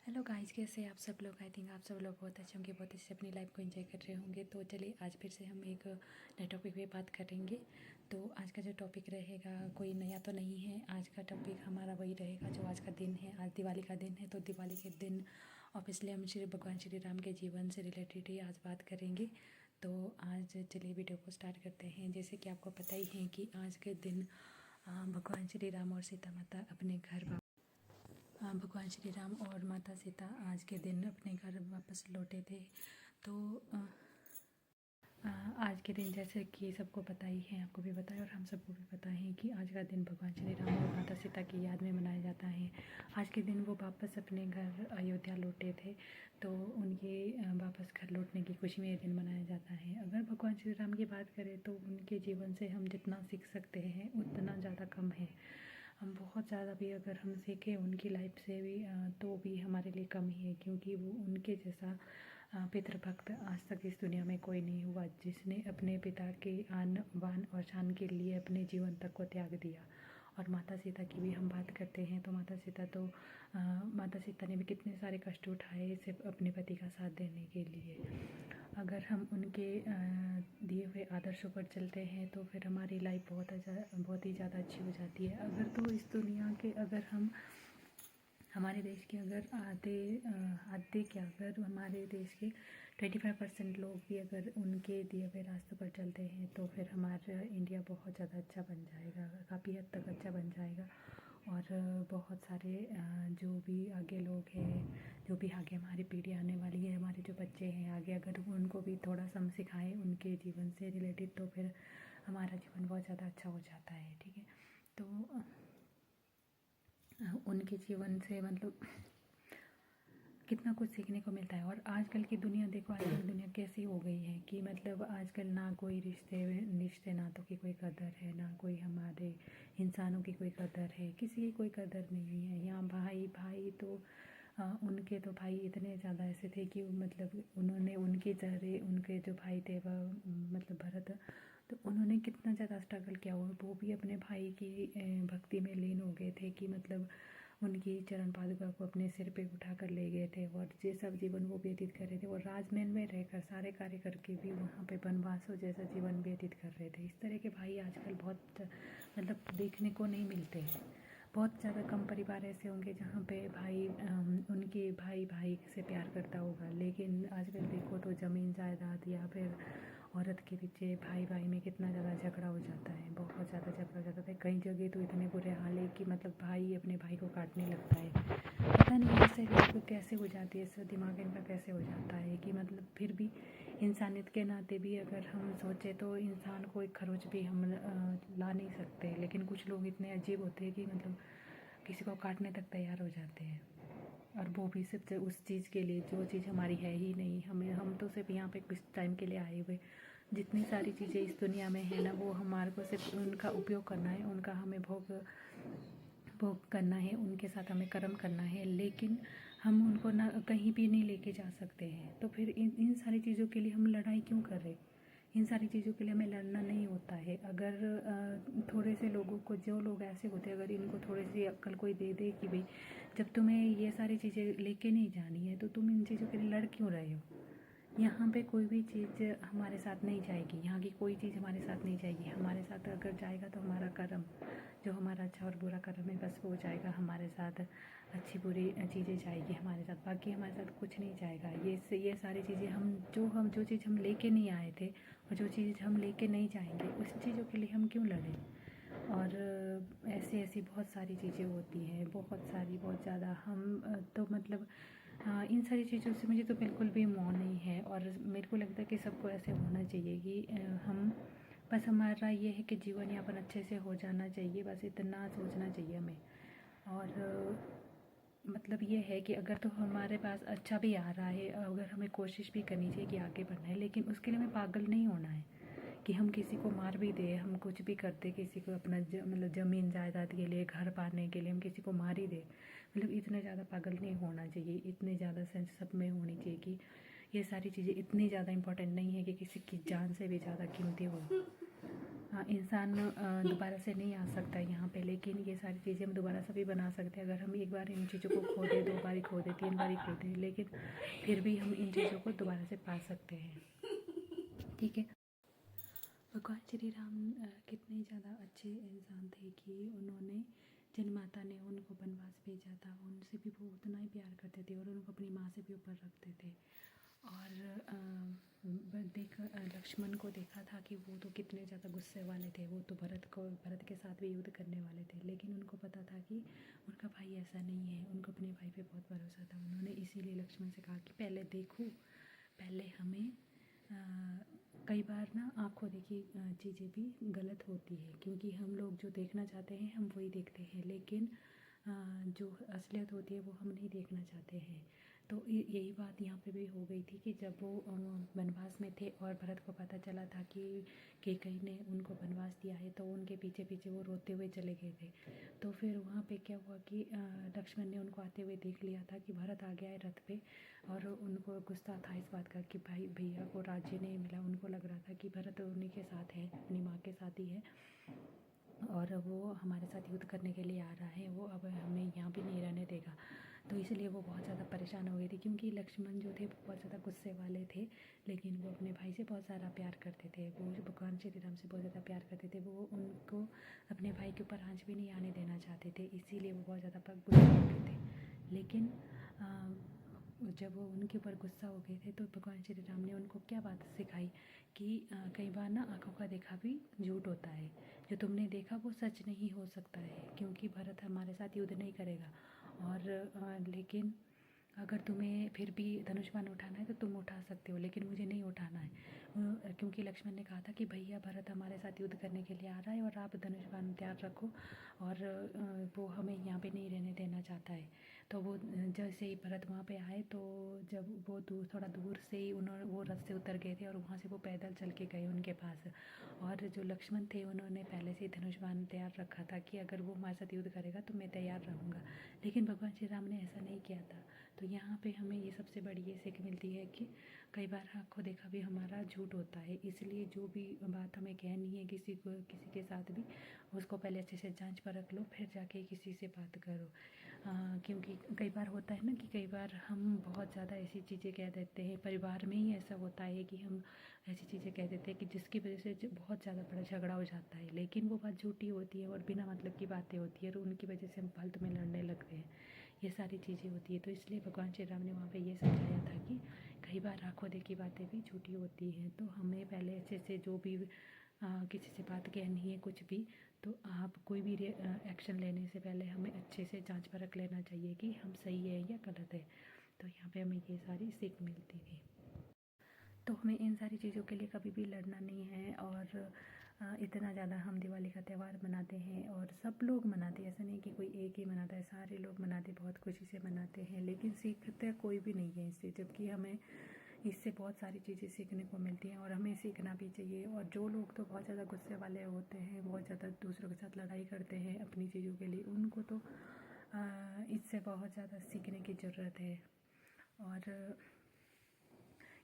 Hello guys, कैसे आप सब लोग। आई थिंक आप सब लोग बहुत अच्छे होंगे, बहुत अच्छे से अपनी लाइफ को एंजॉय कर रहे होंगे। तो चलिए आज फिर से हम एक नए टॉपिक पे बात करेंगे। तो आज का जो टॉपिक रहेगा कोई नया तो नहीं है। आज का टॉपिक हमारा वही रहेगा जो आज का दिन है। आज दिवाली का दिन है, तो दिवाली के दिन ऑब्वियसली हम भगवान श्री राम के जीवन से रिलेटेड ही आज बात करेंगे। तो आज चलिए वीडियो को स्टार्ट करते हैं। जैसे कि आपको पता ही है कि आज के दिन भगवान श्री राम और सीता माता अपने घर भगवान श्री राम और माता सीता आज के दिन अपने घर वापस लौटे थे। तो आज के दिन जैसे कि सबको पता ही है, आपको भी पता है और हम सबको भी पता है कि आज का दिन भगवान श्री राम और माता सीता की याद में मनाया जाता है। आज के दिन वो वापस अपने घर अयोध्या लौटे थे, तो उनके वापस घर लौटने की खुशी में ये दिन मनाया जाता है। अगर भगवान श्री राम की बात करें तो उनके जीवन से हम जितना सीख सकते हैं उतना ज़्यादा कम है। हम बहुत ज़्यादा भी अगर हम सीखें उनकी लाइफ से भी तो भी हमारे लिए कम ही है, क्योंकि वो उनके जैसा पितृभक्त आज तक इस दुनिया में कोई नहीं हुआ जिसने अपने पिता के आन बान और शान के लिए अपने जीवन तक को त्याग दिया। और माता सीता की भी हम बात करते हैं तो माता सीता ने भी कितने सारे कष्ट उठाए सिर्फ अपने पति का साथ देने के लिए। अगर हम उनके दिए हुए आदर्शों पर चलते हैं तो फिर हमारी लाइफ बहुत ही ज़्यादा अच्छी हो जाती है। अगर तो इस दुनिया के अगर हम हमारे देश के अगर हमारे देश के 25% लोग भी अगर उनके दिए हुए रास्ते पर चलते हैं तो फिर हमारा इंडिया बहुत ज़्यादा अच्छा बन जाएगा, काफ़ी हद तक अच्छा बन जाएगा। और बहुत सारे जो भी आगे लोग हैं, जो भी आगे हमारी पीढ़ी आने वाली है, हमारे जो बच्चे हैं आगे, अगर उनको भी थोड़ा सा हम सिखाएँ उनके जीवन से रिलेटेड तो फिर हमारा जीवन बहुत ज़्यादा अच्छा हो जाता है। ठीक है, तो उनके जीवन से मतलब कितना कुछ सीखने को मिलता है। और आजकल की दुनिया देखो, आजकल की दुनिया कैसी हो गई है कि मतलब आजकल ना कोई रिश्ते नातों की कोई कदर है, ना कोई हमारे इंसानों की कोई कदर है, किसी की कोई कदर नहीं है। यहाँ भाई तो उनके तो भाई इतने ज़्यादा ऐसे थे कि मतलब उन्होंने उनके जो भाई थे वह मतलब भरत, तो उन्होंने कितना ज़्यादा स्ट्रगल किया। वो भी अपने भाई की भक्ति में लीन हो गए थे कि मतलब उनकी चरण पादुका को अपने सिर पे उठा कर ले गए थे और ये सब जीवन वो व्यतीत कर रहे थे। और राजमहल में रहकर सारे कार्य करके भी वहाँ पे वनवासों जैसा जीवन व्यतीत कर रहे थे। इस तरह के भाई आजकल बहुत मतलब देखने को नहीं मिलते हैं। बहुत ज़्यादा कम परिवार ऐसे होंगे जहाँ पे उनके भाई से प्यार करता होगा। लेकिन आजकल देखो तो ज़मीन जायदाद या फिर औरत के पीछे भाई में कितना ज़्यादा झगड़ा हो जाता है, बहुत ज़्यादा झगड़ा हो जाता है। कई जगह तो इतने बुरे हाल है कि मतलब भाई अपने भाई को काटने लगता है। पता नहीं ऐसे लोग कैसे हो जाती है, इससे दिमाग इनका कैसे हो जाता है कि मतलब फिर भी इंसानियत के नाते भी अगर हम सोचें तो इंसान को एक खरोच भी हम ला नहीं सकते। लेकिन कुछ लोग इतने अजीब होते हैं कि मतलब किसी को काटने तक तैयार हो जाते हैं, और वो भी सिर्फ उस चीज़ के लिए जो चीज़ हमारी है ही नहीं। हम तो सिर्फ यहाँ पे कुछ टाइम के लिए आए हुए। जितनी सारी चीज़ें इस दुनिया में है ना, वो हमारे को सिर्फ उनका उपयोग करना है, उनका हमें भोग करना है, उनके साथ हमें कर्म करना है। लेकिन हम उनको ना कहीं भी नहीं लेके जा सकते हैं। तो फिर इन सारी चीज़ों के लिए हम लड़ाई क्यों कर रहे? इन सारी चीज़ों के लिए हमें लड़ना नहीं होता है। अगर थोड़े से लोगों को, जो लोग ऐसे होते हैं, अगर इनको थोड़ी सी अक्ल कोई दे दे कि भाई जब तुम्हें ये सारी चीज़ें लेके नहीं जानी है तो तुम इन चीज़ों के लिए लड़ क्यों रहे हो? यहाँ पे कोई भी चीज़ हमारे साथ नहीं जाएगी, यहाँ की कोई चीज़ हमारे साथ नहीं जाएगी। हमारे साथ अगर जाएगा तो हमारा कर्म, जो हमारा अच्छा और बुरा कर्म है बस वो जाएगा हमारे साथ। अच्छी बुरी चीज़ें जाएगी हमारे साथ, बाकी हमारे साथ कुछ नहीं जाएगा। ये सारी चीज़ें हम जो चीज़ हम लेके नहीं आए थे और जो चीज़ हम लेके नहीं जाएंगे उस चीज़ों के लिए हम क्यों लड़ें? और ऐसी बहुत सारी चीज़ें होती हैं, बहुत ज़्यादा। हम तो मतलब इन सारी चीज़ों से मुझे तो बिल्कुल भी मोह नहीं है। और मेरे को लगता है कि सबको ऐसे होना चाहिए कि हम बस, हमारा ये है कि जीवन यापन अच्छे से हो जाना चाहिए, बस इतना सोचना चाहिए हमें। और मतलब ये है कि अगर तो हमारे पास अच्छा भी आ रहा है, अगर हमें कोशिश भी करनी चाहिए कि आगे बढ़ना है, लेकिन उसके लिए हमें पागल नहीं होना है कि हम किसी को मार भी दें, हम कुछ भी करते किसी को अपना मतलब ज़मीन जायदाद के लिए, घर पाने के लिए हम किसी को मार ही दें। मतलब इतने ज़्यादा पागल नहीं होना चाहिए, इतने ज़्यादा सेंस सब में होनी चाहिए कि ये सारी चीज़ें इतनी ज़्यादा इम्पोर्टेंट नहीं है कि किसी की जान से भी ज़्यादा कीमती हो। इंसान दोबारा से नहीं आ सकता यहाँ पे, लेकिन ये सारी चीज़ें हम दोबारा से भी बना सकते हैं अगर हम एक बार इन चीज़ों को खो दें, 2 बारी खो दें, 3 बारी खो दें, लेकिन फिर भी हम इन चीज़ों को दोबारा से पा सकते हैं। ठीक है। भगवान श्री राम कितने ज़्यादा अच्छे इंसान थे कि उन्होंने, जिन माता ने उनको वनवास भेजा था उनसे भी वो उतना ही प्यार करते थे और उनको अपनी माँ से भी ऊपर रखते थे। और लक्ष्मण को देखा था कि वो तो कितने ज़्यादा गुस्से वाले थे, वो तो भरत के साथ भी युद्ध करने वाले थे, लेकिन उनको पता था कि उनका भाई ऐसा नहीं है, उनको अपने भाई पे बहुत भरोसा था। उन्होंने इसीलिए लक्ष्मण से कहा कि पहले देखो, पहले हमें कई बार ना आँखों देखी चीज़ें भी गलत होती है, क्योंकि हम लोग जो देखना चाहते हैं हम वही देखते हैं, लेकिन जो असलियत होती है वो हम नहीं देखना चाहते हैं। तो यही बात यहाँ पे भी हो गई थी कि जब वो वनवास में थे और भरत को पता चला था कि कैकेयी ने उनको वनवास दिया है, तो उनके पीछे पीछे वो रोते हुए चले गए थे। तो फिर वहाँ पे क्या हुआ कि लक्ष्मण ने उनको आते हुए देख लिया था कि भरत आ गया है रथ पे, और उनको गुस्सा था इस बात का कि भाई भैया को राज्य नहीं मिला। उनको लग रहा था कि भरत उन्हीं के साथ है, अपनी माँ के साथ ही है, और वो हमारे साथ युद्ध करने के लिए आ रहा है, वो अब हमें यहाँ भी नहीं रहने देगा। तो इसलिए वो बहुत ज़्यादा परेशान हो गई थी, क्योंकि लक्ष्मण जो थे वो बहुत ज़्यादा गुस्से वाले थे, लेकिन वो अपने भाई से बहुत सारा प्यार करते थे, वो भगवान श्री राम से बहुत ज़्यादा प्यार करते थे, वो उनको अपने भाई के ऊपर आँच भी नहीं आने देना चाहते थे, इसीलिए वो बहुत ज़्यादा गुस्सा होते थे। लेकिन जब वो उनके ऊपर गुस्सा हो गए थे तो भगवान श्री राम ने उनको क्या बात सिखाई कि कई बार ना आँखों का देखा भी झूठ होता है, जो तुमने देखा वो सच नहीं हो सकता है, क्योंकि भरत हमारे साथ युद्ध नहीं करेगा। और लेकिन अगर तुम्हें फिर भी धनुष बाण उठाना है तो तुम उठा सकते हो, लेकिन मुझे नहीं उठाना है, क्योंकि लक्ष्मण ने कहा था कि भैया भरत हमारे साथ युद्ध करने के लिए आ रहा है और आप धनुष बाण तैयार रखो, और वो हमें यहाँ पे नहीं रहने देना चाहता है। तो वो जैसे ही भरत वहाँ पे आए, तो जब वो थोड़ा दूर से ही वो रथ से उतर गए थे और वहाँ से वो पैदल चल के गए उनके पास। और जो लक्ष्मण थे उन्होंने पहले से ही धनुष बाण तैयार रखा था कि अगर वो हमारे साथ युद्ध करेगा तो मैं तैयार रहूँगा, लेकिन भगवान श्री राम ने ऐसा नहीं किया था। तो यहाँ पे हमें ये सबसे बड़ी ये सीख मिलती है कि कई बार आँखों देखा भी हमारा झूठ होता है, इसलिए जो भी बात हमें कहनी है किसी के साथ भी, उसको पहले अच्छे से जांच परख लो, फिर जाके किसी से बात करो। क्योंकि कई बार होता है ना कि कई बार हम बहुत ज़्यादा ऐसी चीज़ें कह देते हैं, परिवार में ही ऐसा होता है कि हम ऐसी चीज़ें कह देते हैं कि जिसकी वजह से बहुत ज़्यादा बड़ा झगड़ा हो जाता है, लेकिन वो बात झूठी होती है और बिना मतलब की बातें होती है, और उनकी वजह से हम फालतू में लड़ने लगते हैं। ये सारी चीज़ें होती है। तो इसलिए भगवान श्री राम ने वहाँ पे ये समझाया था कि कई बार आँखों देखी बातें भी झूठी होती हैं, तो हमें पहले अच्छे से जो भी किसी से बात कहनी है कुछ भी, तो आप कोई भी एक्शन लेने से पहले हमें अच्छे से जांच परख लेना चाहिए कि हम सही है या गलत है। तो यहाँ पे हमें ये सारी सीख मिलती थी। तो हमें इन सारी चीज़ों के लिए कभी भी लड़ना नहीं है, और इतना ज़्यादा हम दिवाली का त्यौहार मनाते हैं और सब लोग मनाते हैं, ऐसा नहीं कि कोई एक ही मनाता है, सारे लोग मनाते, बहुत खुशी से मनाते हैं, लेकिन सीखते कोई भी नहीं है इससे, जबकि हमें इससे बहुत सारी चीज़ें सीखने को मिलती हैं और हमें सीखना भी चाहिए। और जो लोग तो बहुत ज़्यादा गुस्से वाले होते हैं, बहुत ज़्यादा दूसरों के साथ लड़ाई करते हैं अपनी चीज़ों के लिए, उनको तो इससे बहुत ज़्यादा सीखने की ज़रूरत है। और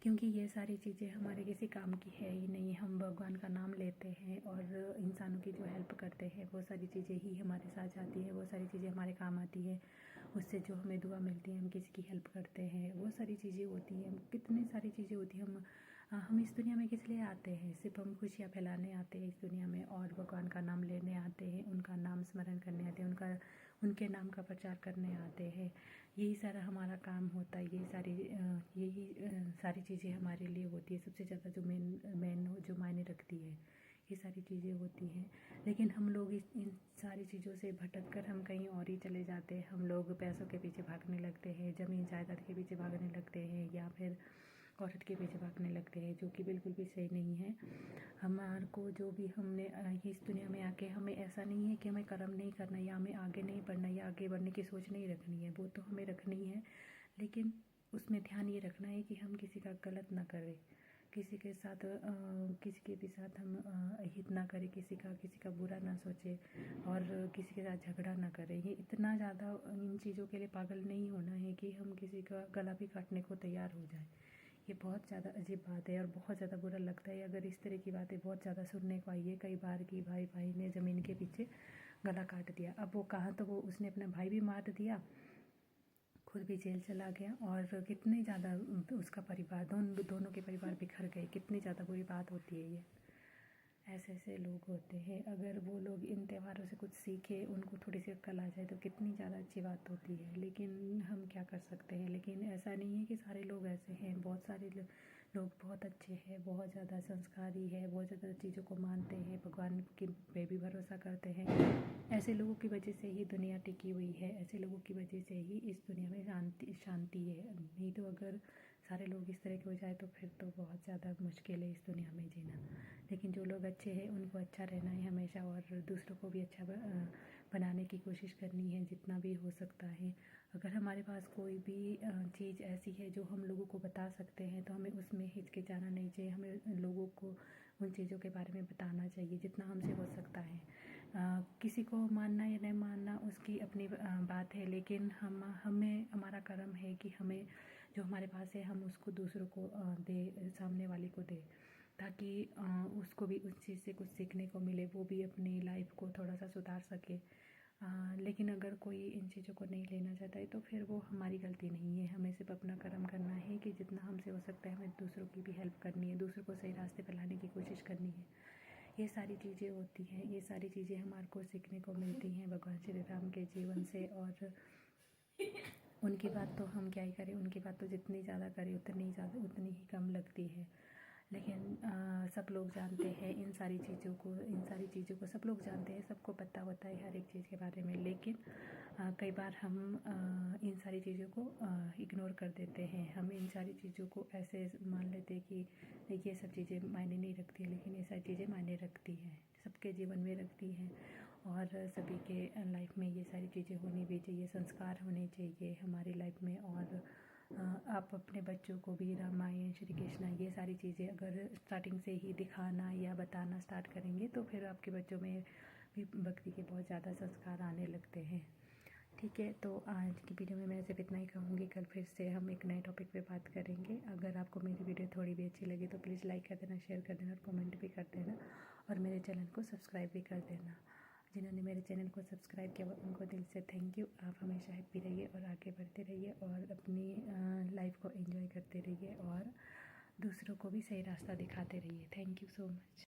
क्योंकि ये सारी चीज़ें हमारे किसी काम की है ही नहीं, हम भगवान का नाम लेते हैं और इंसानों की जो हेल्प करते हैं वो सारी चीज़ें ही हमारे साथ जाती है, वो सारी चीज़ें हमारे काम आती है, उससे जो हमें दुआ मिलती है, हम किसी की हेल्प करते हैं, वो सारी चीज़ें होती हैं, कितनी सारी चीज़ें होती हैं। हम इस दुनिया में किस लिए आते हैं? सिर्फ हम खुशियाँ फैलाने आते हैं इस दुनिया में, और भगवान का नाम लेने आते हैं, उनका नाम स्मरण करने आते हैं, उनके नाम का प्रचार करने आते हैं। यही सारा हमारा काम होता है, यही सारी चीज़ें हमारे लिए होती है। सबसे ज़्यादा जो मेन जो मायने रखती है, ये सारी चीज़ें होती हैं। लेकिन हम लोग इन सारी चीज़ों से भटक कर हम कहीं और ही चले जाते हैं। हम लोग पैसों के पीछे भागने लगते हैं, ज़मीन जायदाद के पीछे भागने लगते हैं, या फिर औरत के पीछे भागने लगते हैं, जो कि बिल्कुल भी सही नहीं है। हमारे को जो भी हमने इस दुनिया में आके, हमें ऐसा नहीं है कि हमें कर्म नहीं करना, या हमें आगे नहीं बढ़ना, या आगे बढ़ने की सोच नहीं रखनी है, वो तो हमें रखनी है, लेकिन उसमें ध्यान ये रखना है कि हम किसी का गलत ना करें, किसी के भी साथ हम हित ना करें, किसी का बुरा ना सोचे, और किसी के साथ झगड़ा ना करें। ये इतना ज़्यादा इन चीज़ों के लिए पागल नहीं होना है कि हम किसी का गला भी काटने को तैयार हो जाए। ये बहुत ज़्यादा अजीब बात है और बहुत ज़्यादा बुरा लगता है अगर इस तरह की बातें बहुत ज़्यादा सुनने को आई है कई बार कि भाई भाई ने ज़मीन के पीछे गला काट दिया। अब वो कहाँ, तो वो उसने अपना भाई भी मार दिया, खुद भी जेल चला गया, और कितनी ज़्यादा उसका परिवार, दोनों के परिवार बिखर गए। कितनी ज़्यादा बुरी बात होती है ये। ऐसे ऐसे लोग होते हैं, अगर वो लोग इन त्योहारों से कुछ सीखे, उनको थोड़ी सी अक्ल आ जाए तो कितनी ज़्यादा अच्छी बात होती है। लेकिन हम क्या कर सकते हैं। लेकिन ऐसा नहीं है कि सारे लोग ऐसे हैं, बहुत सारे लोग बहुत अच्छे हैं, बहुत ज़्यादा संस्कारी है, बहुत ज़्यादा चीज़ों को मानते हैं, भगवान के पे भी भरोसा करते हैं। ऐसे लोगों की वजह से ही दुनिया टिकी हुई है, ऐसे लोगों की वजह से ही इस दुनिया में शांति है। नहीं तो अगर सारे लोग इस तरह के हो जाए तो फिर तो बहुत ज़्यादा मुश्किल है इस दुनिया में जीना। लेकिन जो लोग अच्छे हैं उनको अच्छा रहना है हमेशा, और दूसरों को भी अच्छा बनाने की कोशिश करनी है जितना भी हो सकता है। अगर हमारे पास कोई भी चीज़ ऐसी है जो हम लोगों को बता सकते हैं तो हमें उसमें हिचकिचाना नहीं चाहिए। हमें लोगों को उन चीज़ों के बारे में बताना चाहिए जितना हमसे हो सकता है। किसी को मानना या नहीं मानना उसकी अपनी बात है, लेकिन हमारा कर्म है कि हमें जो हमारे पास है हम उसको दूसरों को दे, सामने वाले को दे, ताकि उसको भी उस चीज़ से कुछ सीखने को मिले, वो भी अपनी लाइफ को थोड़ा सा सुधार सके। लेकिन अगर कोई इन चीज़ों को नहीं लेना चाहता है तो फिर वो हमारी गलती नहीं है। हमें सिर्फ अपना कर्म करना है कि जितना हमसे हो सकता है हमें दूसरों की भी हेल्प करनी है, दूसरों को सही रास्ते पर लाने की कोशिश करनी है। ये सारी चीज़ें होती हैं, ये सारी चीज़ें हमारे को सीखने को मिलती हैं भगवान श्री राम के जीवन से। और उनकी बात तो हम क्या ही करें, उनकी बात तो जितनी ज़्यादा करें उतनी ही कम लगती है। लेकिन सब लोग जानते हैं इन सारी चीज़ों को सब लोग जानते हैं, सबको पता होता है हर एक चीज़ के बारे में। लेकिन कई बार हम इन सारी चीज़ों को इग्नोर कर देते हैं। हम इन सारी चीज़ों को ऐसे मान लेते हैं कि ये सब चीज़ें मायने नहीं रखती, लेकिन ये सारी चीज़ें मायने रखती हैं, सबके जीवन में रखती हैं। और सभी के लाइफ में ये सारी चीज़ें होनी भी चाहिए, संस्कार होने चाहिए हमारी लाइफ में। और आप अपने बच्चों को भी रामायण, श्री कृष्ण, ये सारी चीज़ें अगर स्टार्टिंग से ही दिखाना या बताना स्टार्ट करेंगे तो फिर आपके बच्चों में भी भक्ति के बहुत ज़्यादा संस्कार आने लगते हैं। ठीक है, तो आज की वीडियो में मैं सिर्फ इतना ही कहूँगी। कल फिर से हम एक नए टॉपिक पे बात करेंगे। अगर आपको मेरी वीडियो थोड़ी भी अच्छी लगी तो प्लीज़ लाइक कर देना, शेयर कर देना और कमेंट भी कर देना, और मेरे चैनल को सब्सक्राइब भी कर देना। जिन्होंने मेरे चैनल को सब्सक्राइब किया उनको दिल से थैंक यू। आप हमेशा हैप्पी रहिए और आगे बढ़ते रहिए और अपनी लाइफ को एंजॉय करते रहिए और दूसरों को भी सही रास्ता दिखाते रहिए। Thank you so much.